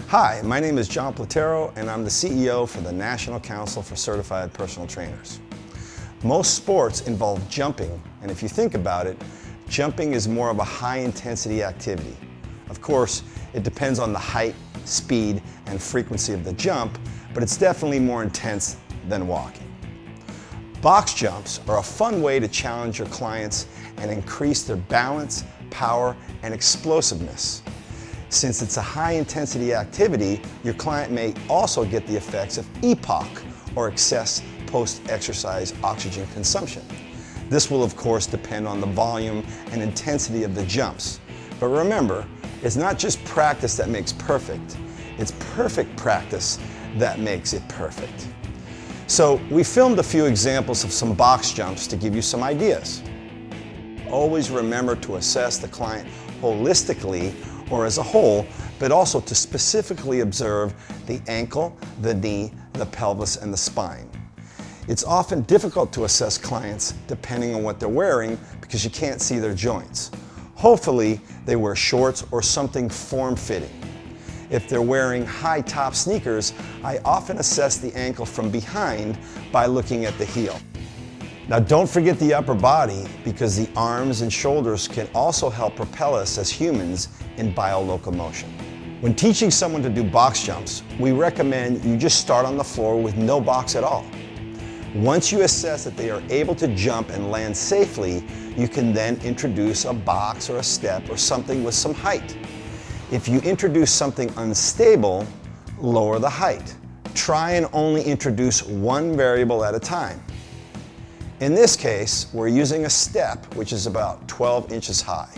Hi, my name is John Platero and I'm the CEO for the National Council for Certified Personal Trainers. Most sports involve jumping, and if you think about it, jumping is more of a high-intensity activity. Of course, it depends on the height, speed, and frequency of the jump, but it's definitely more intense than walking. Box jumps are a fun way to challenge your clients and increase their balance, power, and explosiveness. Since it's a high-intensity activity, your client may also get the effects of EPOC, or excess post-exercise oxygen consumption. This will, of course, depend on the volume and intensity of the jumps. But remember, it's not just practice that makes perfect, it's perfect practice that makes it perfect. So we filmed a few examples of some box jumps to give you some ideas. Always remember to assess the client holistically or as a whole, but also to specifically observe the ankle, the knee, the pelvis, and the spine. It's often difficult to assess clients depending on what they're wearing because you can't see their joints. Hopefully, they wear shorts or something form-fitting. If they're wearing high-top sneakers, I often assess the ankle from behind by looking at the heel. Now don't forget the upper body, because the arms and shoulders can also help propel us as humans in biolocomotion. When teaching someone to do box jumps, we recommend you just start on the floor with no box at all. Once you assess that they are able to jump and land safely, you can then introduce a box or a step or something with some height. If you introduce something unstable, lower the height. Try and only introduce one variable at a time. In this case, we're using a step which is about 12 inches high.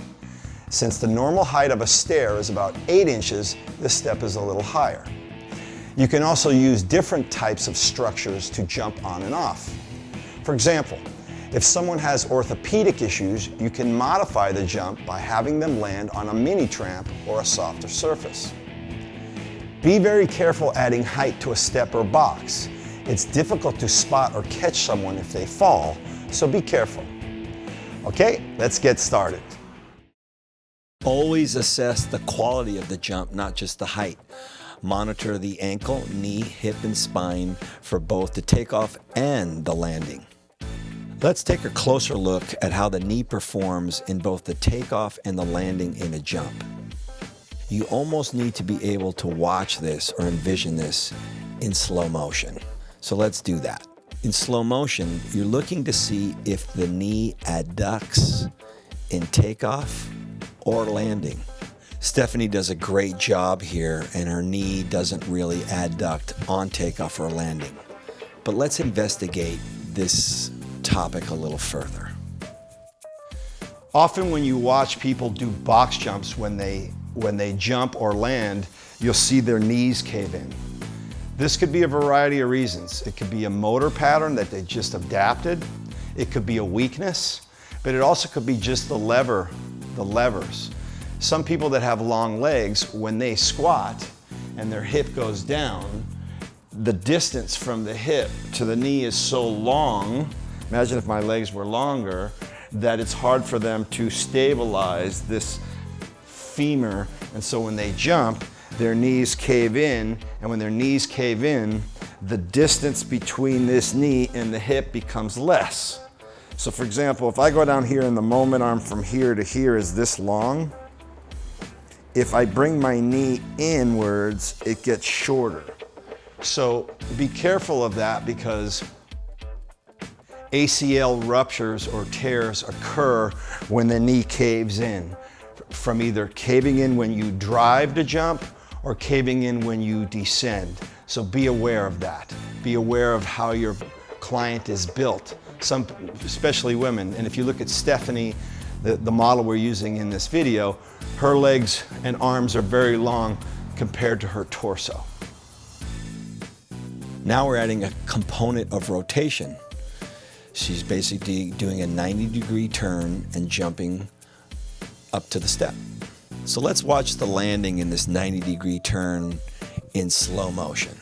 Since the normal height of a stair is about 8 inches, this step is a little higher. You can also use different types of structures to jump on and off. For example, if someone has orthopedic issues, you can modify the jump by having them land on a mini tramp or a softer surface. Be very careful adding height to a step or box. It's difficult to spot or catch someone if they fall, so be careful. Okay, let's get started. Always assess the quality of the jump, not just the height. Monitor the ankle, knee, hip, and spine for both the takeoff and the landing. Let's take a closer look at how the knee performs in both the takeoff and the landing in a jump. You almost need to be able to watch this or envision this in slow motion. So let's do that. In slow motion, you're looking to see if the knee adducts in takeoff or landing. Stephanie does a great job here, and her knee doesn't really adduct on takeoff or landing. But let's investigate this topic a little further. Often when you watch people do box jumps, when they jump or land, you'll see their knees cave in. This could be a variety of reasons. It could be a motor pattern that they just adapted. It could be a weakness, but it also could be just the levers. Some people that have long legs, when they squat and their hip goes down, the distance from the hip to the knee is so long, imagine if my legs were longer, that it's hard for them to stabilize this femur, and so when they jump, their knees cave in, and when their knees cave in, the distance between this knee and the hip becomes less. So for example, if I go down here and the moment arm from here to here is this long, if I bring my knee inwards, it gets shorter. So be careful of that, because ACL ruptures or tears occur when the knee caves in, from either caving in when you drive to jump or caving in when you descend. So be aware of that. Be aware of how your client is built, especially women. And if you look at Stephanie, the model we're using in this video, her legs and arms are very long compared to her torso. Now we're adding a component of rotation. She's basically doing a 90-degree turn and jumping up to the step. So let's watch the landing in this 90-degree turn in slow motion.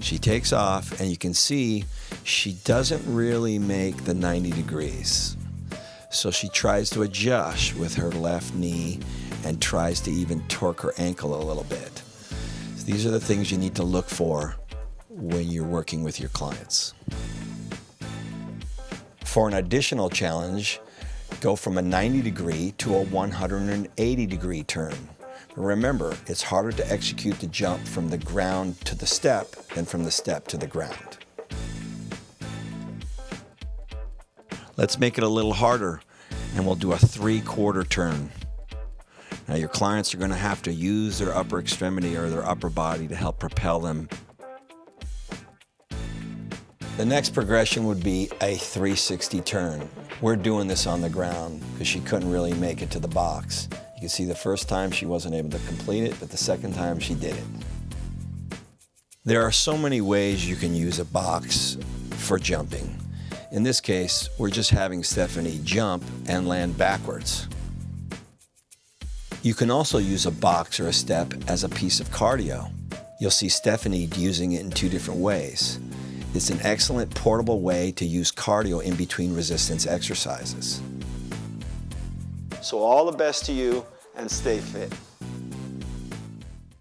She takes off, and you can see she doesn't really make the 90 degrees. So she tries to adjust with her left knee and tries to even torque her ankle a little bit. These are the things you need to look for when you're working with your clients. For an additional challenge, go from a 90-degree to a 180-degree turn. Remember, it's harder to execute the jump from the ground to the step than from the step to the ground. Let's make it a little harder, and we'll do a 3/4 turn. Now your clients are going to have to use their upper extremity or their upper body to help propel them. The next progression would be a 360 turn. We're doing this on the ground because she couldn't really make it to the box. You can see the first time she wasn't able to complete it, but the second time she did it. There are so many ways you can use a box for jumping. In this case, we're just having Stephanie jump and land backwards. You can also use a box or a step as a piece of cardio. You'll see Stephanie using it in 2 different ways. It's an excellent portable way to use cardio in between resistance exercises. So all the best to you, and stay fit.